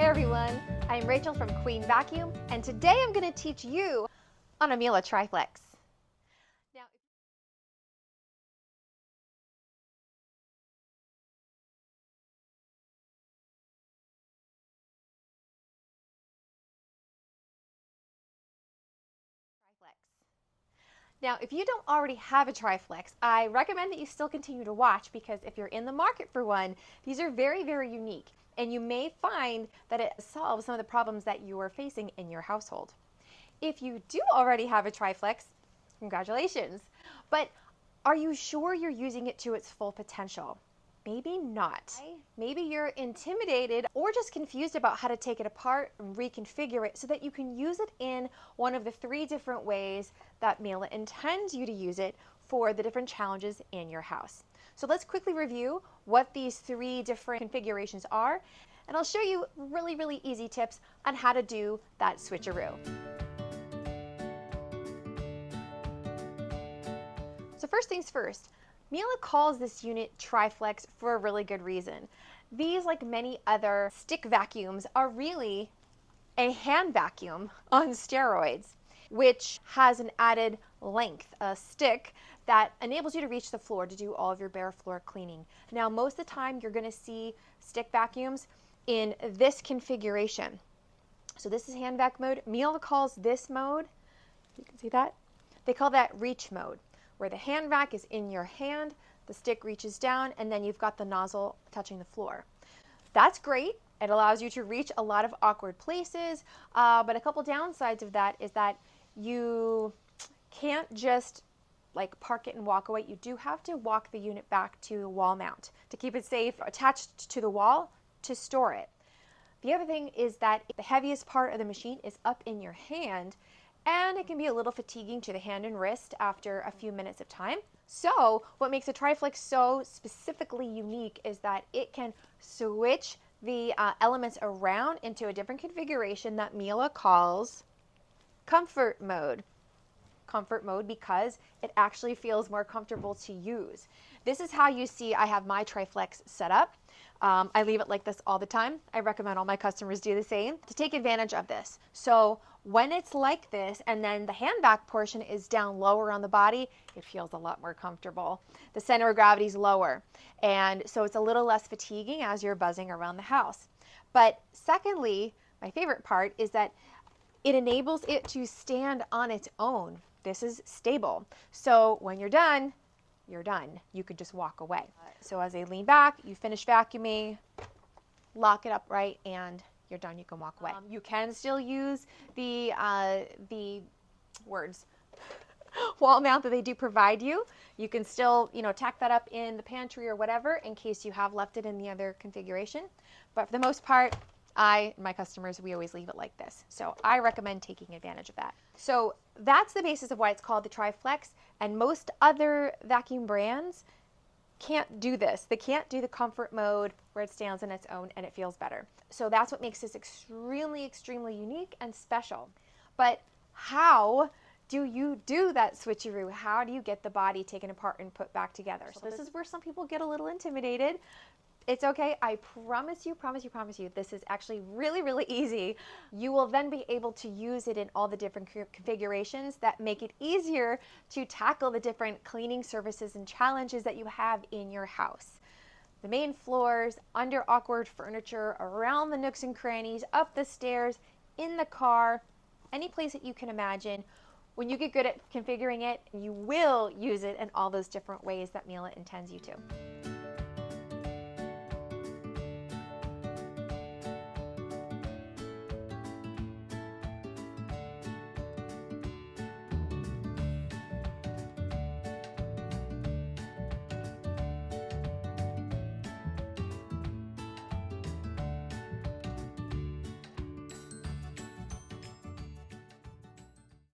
Hey everyone, I'm Rachel from Queen Vacuum, and today I'm going to teach you on a Miele TRIFLEX. Now, if you don't already have a TRIFLEX, I recommend that you still continue to watch because if you're in the market for one, these are very, very unique, and you may find that it solves some of the problems that you are facing in your household. If you do already have a TRIFLEX, congratulations. But are you sure you're using it to its full potential? Maybe not. Maybe you're intimidated or just confused about how to take it apart and reconfigure it so that you can use it in one of the 3 different ways that Miele intends you to use it for the different challenges in your house. So let's quickly review what these 3 different configurations are, and I'll show you really, really easy tips on how to do that switcheroo. So first things first, Miele calls this unit TRIFLEX for a really good reason. These, like many other stick vacuums, are really a hand vacuum on steroids, which has an added length, a stick that enables you to reach the floor to do all of your bare floor cleaning. Now, most of the time you're going to see stick vacuums in this configuration. So this is hand vac mode. Miele calls this mode, you can see that, they call that reach mode, where the hand vac is in your hand, the stick reaches down, and then you've got the nozzle touching the floor. That's great. It allows you to reach a lot of awkward places, but a couple downsides of that is that you can't just like park it and walk away. You do have to walk the unit back to the wall mount to keep it safe, attached to the wall to store it. The other thing is that the heaviest part of the machine is up in your hand, and it can be a little fatiguing to the hand and wrist after a few minutes of time. So what makes a TRIFLEX so specifically unique is that it can switch the elements around into a different configuration that Miele calls comfort mode. Comfort mode because it actually feels more comfortable to use. This is how you see I have my TRIFLEX set up. I leave it like this all the time. I recommend all my customers do the same to take advantage of this. So when it's like this and then the hand vac portion is down lower on the body, it feels a lot more comfortable. The center of gravity is lower, and so it's a little less fatiguing as you're buzzing around the house. But secondly, my favorite part is that it enables it to stand on its own. This is stable. So when you're done, you're done. You could just walk away. So as I lean back, you finish vacuuming, lock it up right, and you're done. You can walk away. You can still use the wall mount that they do provide you. You can still, tack that up in the pantry or whatever in case you have left it in the other configuration. But for the most part, my customers, we always leave it like this. So I recommend taking advantage of that. So that's the basis of why it's called the TRIFLEX, and most other vacuum brands can't do this. They can't do the comfort mode where it stands on its own and it feels better. So that's what makes this extremely, extremely unique and special. But how do you do that switcheroo? How do you get the body taken apart and put back together? So this is where some people get a little intimidated. It's okay. I promise you, this is actually really, really easy. You will then be able to use it in all the different configurations that make it easier to tackle the different cleaning services and challenges that you have in your house. The main floors, under awkward furniture, around the nooks and crannies, up the stairs, in the car, any place that you can imagine. When you get good at configuring it, you will use it in all those different ways that Miele intends you to.